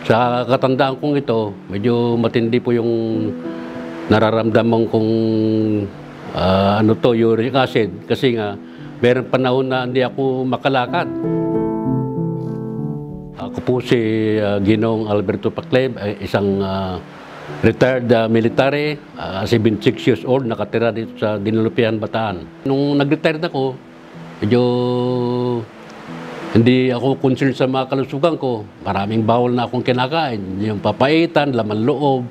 Sa katandaan kong ito, medyo matindi po yung nararamdaman kong uric acid kasi nga meron panahon na hindi ako makalakad. Ako po si Ginoong Alberto Pacleb, isang retired military, 76 years old, nakatira dito sa Dinulupian, Bataan. Nung nag-retire ako, medyo hindi ako concerned sa mga kalusugan ko. Maraming bawal na akong kinakain. Yung papaitan, laman loob.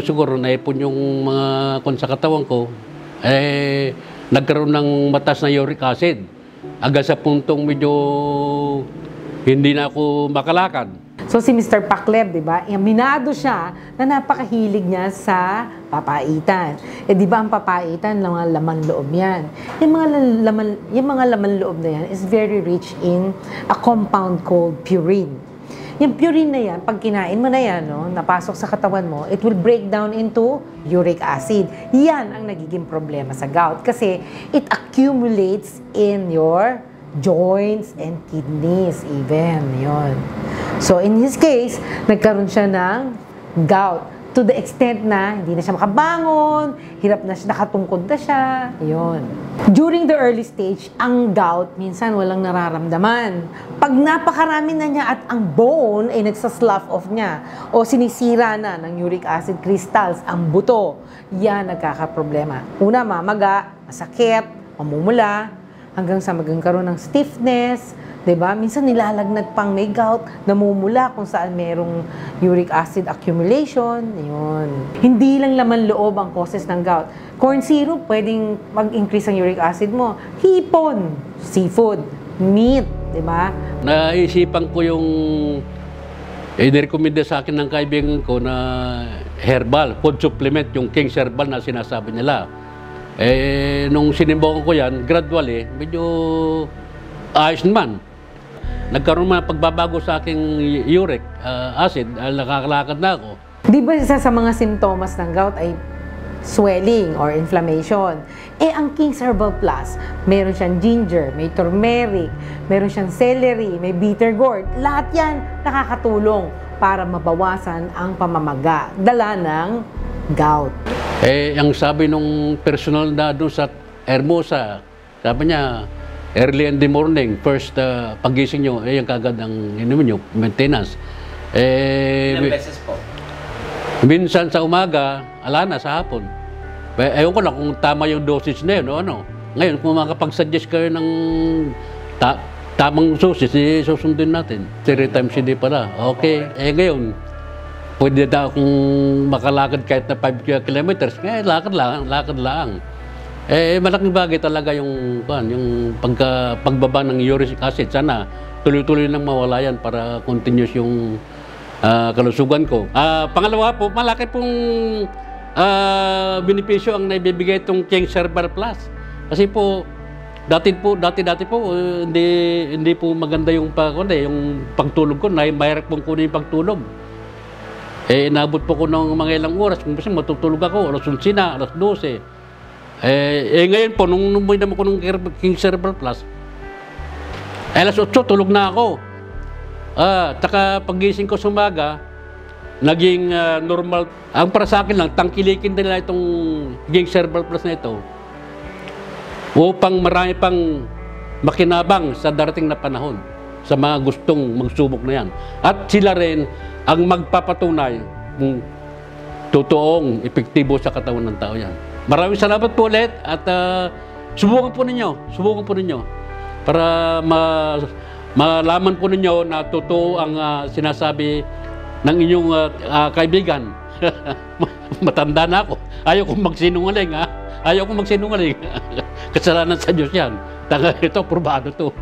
Siguro naipon yung mga sa katawan ko. Nagkaroon ng mataas na uric acid. Hanggang sa puntong medyo hindi na ako makalakad. So si Mr. Pacleb, di ba, aminado siya na napakahilig niya sa papaitan. Di ba ang papaitan, mga laman loob yan. Yung mga laman loob na yan is very rich in a compound called purine. Yung purine na yan, pag kinain mo na yan, no, napasok sa katawan mo, it will break down into uric acid. Yan ang nagiging problema sa gout kasi it accumulates in your joints and kidneys even, yon. So in his case, nagkaroon siya ng gout to the extent na hindi na siya makabangon, hirap na siya, nakatungkod na siya, yon. During the early stage, ang gout minsan walang nararamdaman. Pag napakarami na niya at ang bone ay nagsaslough off niya o sinisira na ng uric acid crystals, ang buto, yan nagkakaproblema. Una, mamaga, masakit, mamumula, hanggang sa magkaroon ng stiffness, diba? Minsan nilalagnat pang may gout, namumula kung saan merong uric acid accumulation, yun. Hindi lang laman loob ang causes ng gout. Corn syrup, pwedeng mag-increase ang uric acid mo. Hipon, seafood, meat, diba? Naisipan ko yung inirekomenda sa akin ng kaibigan ko na herbal, food supplement, yung King's Herbal na sinasabi nila. Nung sinimbukan ko yan, gradually, medyo ayos naman. Nagkaroon man pagbabago sa aking uric acid, nakakalakad na ako. Di ba isa sa mga sintomas ng gout ay swelling or inflammation? Ang King's Herbal Plus, meron siyang ginger, may turmeric, meron siyang celery, may bitter gourd. Lahat yan nakakatulong para mabawasan ang pamamaga, dala ng gout. Ang sabi nung personal na doon sa Hermosa, sabi niya, early in the morning, first pagising nyo, yung kagad ang inumin nyo, maintenance. Ilang beses po? Minsan sa umaga, ala na sa hapon. Ewan ko lang kung tama yung dosage na yun, o ano. Ngayon, kung makapag-suggest kayo ng tamang dosage, susundin natin. 3 times a day pala. Okay. Ngayon, pwede na akong makalakad kahit na 5 kilometers. Lakad lang. Malaking bagay talaga yung pagbaba ng uric acid. Sana tuloy-tuloy nang mawala yan para continuous yung kalusugan ko. Pangalawa po, malaki pong benepisyo ang naibibigay itong King's Herbal Plus. Kasi po, dati po, hindi po maganda yung pagtulog ko. Mahirap pong kunin yung pagtulog. Inabot po ko ng mga ilang oras. Kung kasi matutulog ako, alas 11 na, alas 12. Ngayon po, nung umuwi naman ko ng King's Herbal Plus, alas 8, tulog na ako. Taka pagising ko sa umaga, naging normal. Ang para sa akin lang, tangkilikin nila itong King's Herbal Plus na ito upang marami pang makinabang sa darating na panahon sa mga gustong magsubok na yan. At sila rin ang magpapatunay kung totoong epektibo sa katawan ng tao yan. Maraming salamat po ulit at subukan po ninyo para malaman po ninyo na totoo ang sinasabi ng inyong kaibigan. Matanda na ako. Ayaw kong magsinungaling, ha? Ayaw kong magsinungaling. Kasalanan sa Diyos yan. Ito, probado to.